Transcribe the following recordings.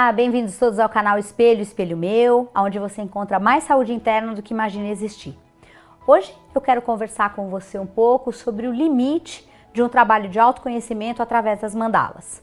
Olá, bem-vindos todos ao canal Espelho, Espelho Meu, onde você encontra mais saúde interna do que imagina existir. Hoje eu quero conversar com você um pouco sobre o limite de um trabalho de autoconhecimento através das mandalas.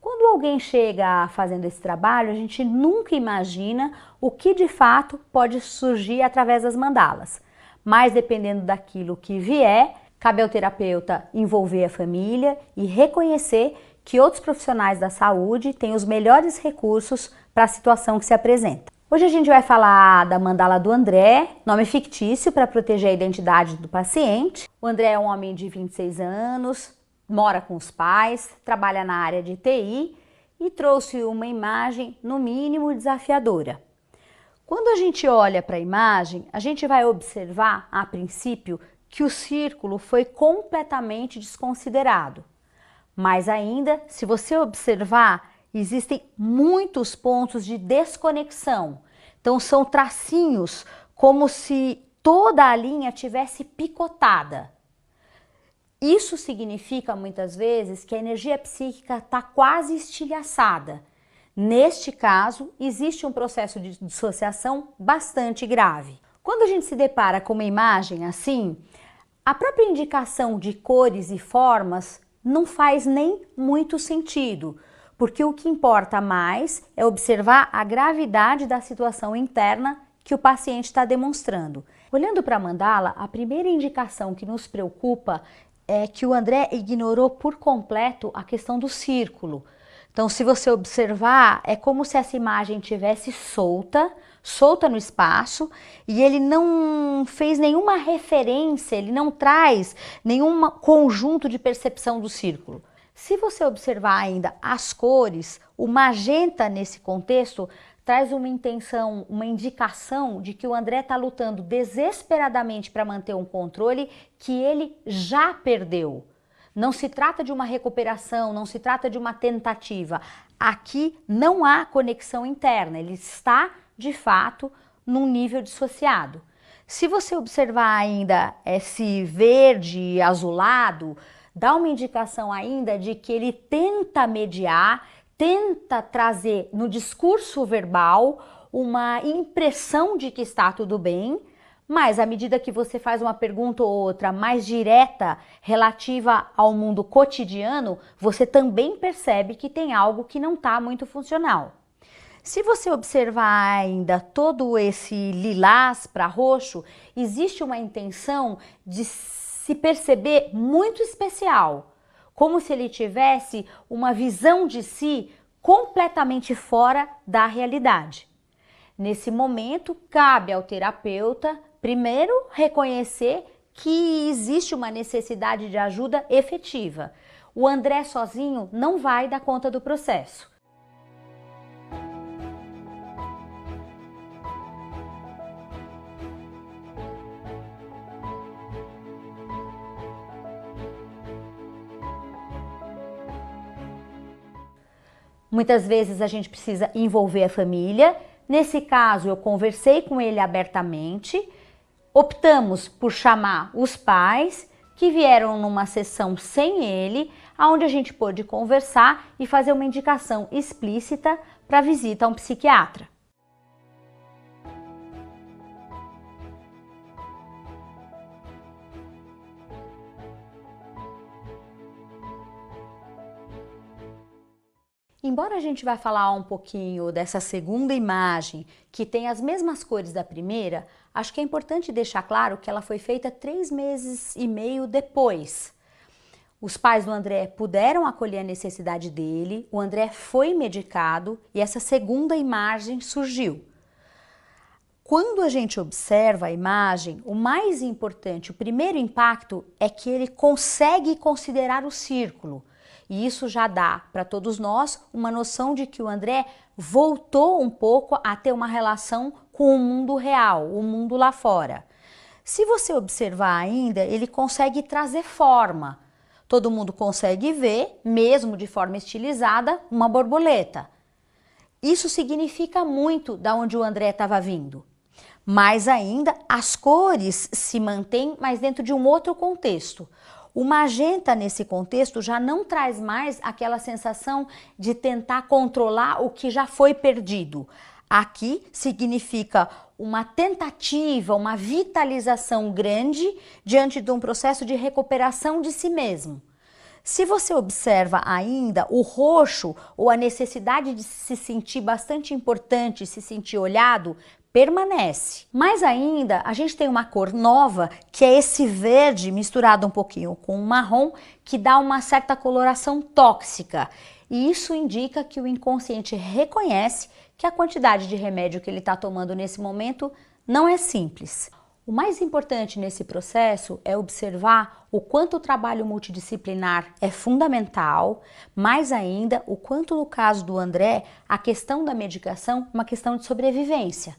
Quando alguém chega fazendo esse trabalho, a gente nunca imagina o que de fato pode surgir através das mandalas. Mas dependendo daquilo que vier, cabe ao terapeuta envolver a família e reconhecer que outros profissionais da saúde têm os melhores recursos para a situação que se apresenta. Hoje a gente vai falar da mandala do André, nome fictício para proteger a identidade do paciente. O André é um homem de 26 anos, mora com os pais, trabalha na área de TI e trouxe uma imagem, no mínimo, desafiadora. Quando a gente olha para a imagem, a gente vai observar, a princípio, que o círculo foi completamente desconsiderado. Mas ainda, se você observar, existem muitos pontos de desconexão. Então são tracinhos como se toda a linha tivesse picotada. Isso significa muitas vezes que a energia psíquica está quase estilhaçada. Neste caso, existe um processo de dissociação bastante grave. Quando a gente se depara com uma imagem assim, a própria indicação de cores e formas não faz nem muito sentido, porque o que importa mais é observar a gravidade da situação interna que o paciente está demonstrando. Olhando para a mandala, a primeira indicação que nos preocupa é que o André ignorou por completo a questão do círculo. Então, se você observar, é como se essa imagem tivesse solta no espaço, e ele não fez nenhuma referência, ele não traz nenhum conjunto de percepção do círculo. Se você observar ainda as cores, o magenta nesse contexto traz uma intenção, uma indicação de que o André está lutando desesperadamente para manter um controle que ele já perdeu. Não se trata de uma recuperação, não se trata de uma tentativa. Aqui não há conexão interna, ele está de fato num nível dissociado. Se você observar ainda esse verde azulado, dá uma indicação ainda de que ele tenta mediar, tenta trazer no discurso verbal uma impressão de que está tudo bem, mas à medida que você faz uma pergunta ou outra mais direta relativa ao mundo cotidiano, você também percebe que tem algo que não está muito funcional. Se você observar ainda todo esse lilás para roxo, existe uma intenção de se perceber muito especial, como se ele tivesse uma visão de si completamente fora da realidade. Nesse momento, cabe ao terapeuta, primeiro, reconhecer que existe uma necessidade de ajuda efetiva. O André sozinho não vai dar conta do processo. Muitas vezes a gente precisa envolver a família. Nesse caso, eu conversei com ele abertamente. Optamos por chamar os pais que vieram numa sessão sem ele, onde a gente pôde conversar e fazer uma indicação explícita para visita a um psiquiatra. Embora a gente vai falar um pouquinho dessa segunda imagem, que tem as mesmas cores da primeira, acho que é importante deixar claro que ela foi feita 3 meses e meio depois. Os pais do André puderam acolher a necessidade dele, o André foi medicado e essa segunda imagem surgiu. Quando a gente observa a imagem, o mais importante, o primeiro impacto é que ele consegue considerar o círculo. E isso já dá para todos nós uma noção de que o André voltou um pouco a ter uma relação com o mundo real, o mundo lá fora. Se você observar ainda, ele consegue trazer forma. Todo mundo consegue ver, mesmo de forma estilizada, uma borboleta. Isso significa muito de onde o André estava vindo. Mais ainda, as cores se mantêm, mas dentro de um outro contexto. O magenta, nesse contexto, já não traz mais aquela sensação de tentar controlar o que já foi perdido. Aqui significa uma tentativa, uma vitalização grande diante de um processo de recuperação de si mesmo. Se você observa ainda o roxo ou a necessidade de se sentir bastante importante, se sentir olhado, permanece. Mais ainda, a gente tem uma cor nova, que é esse verde misturado um pouquinho com o marrom, que dá uma certa coloração tóxica. E isso indica que o inconsciente reconhece que a quantidade de remédio que ele está tomando nesse momento não é simples. O mais importante nesse processo é observar o quanto o trabalho multidisciplinar é fundamental, mais ainda o quanto no caso do André, a questão da medicação é uma questão de sobrevivência.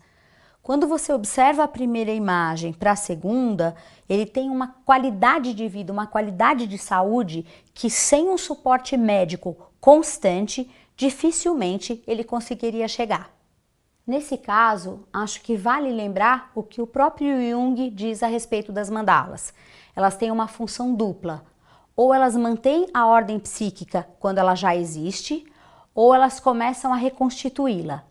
Quando você observa a primeira imagem para a segunda, ele tem uma qualidade de vida, uma qualidade de saúde que sem um suporte médico constante, dificilmente ele conseguiria chegar. Nesse caso, acho que vale lembrar o que o próprio Jung diz a respeito das mandalas. Elas têm uma função dupla. Ou elas mantêm a ordem psíquica quando ela já existe, ou elas começam a reconstituí-la.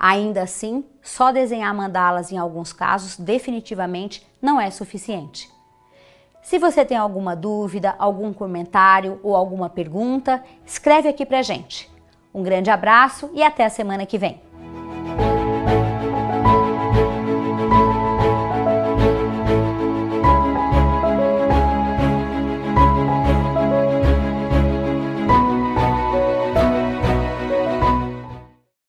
Ainda assim, só desenhar mandalas em alguns casos definitivamente não é suficiente. Se você tem alguma dúvida, algum comentário ou alguma pergunta, escreve aqui pra gente. Um grande abraço e até a semana que vem.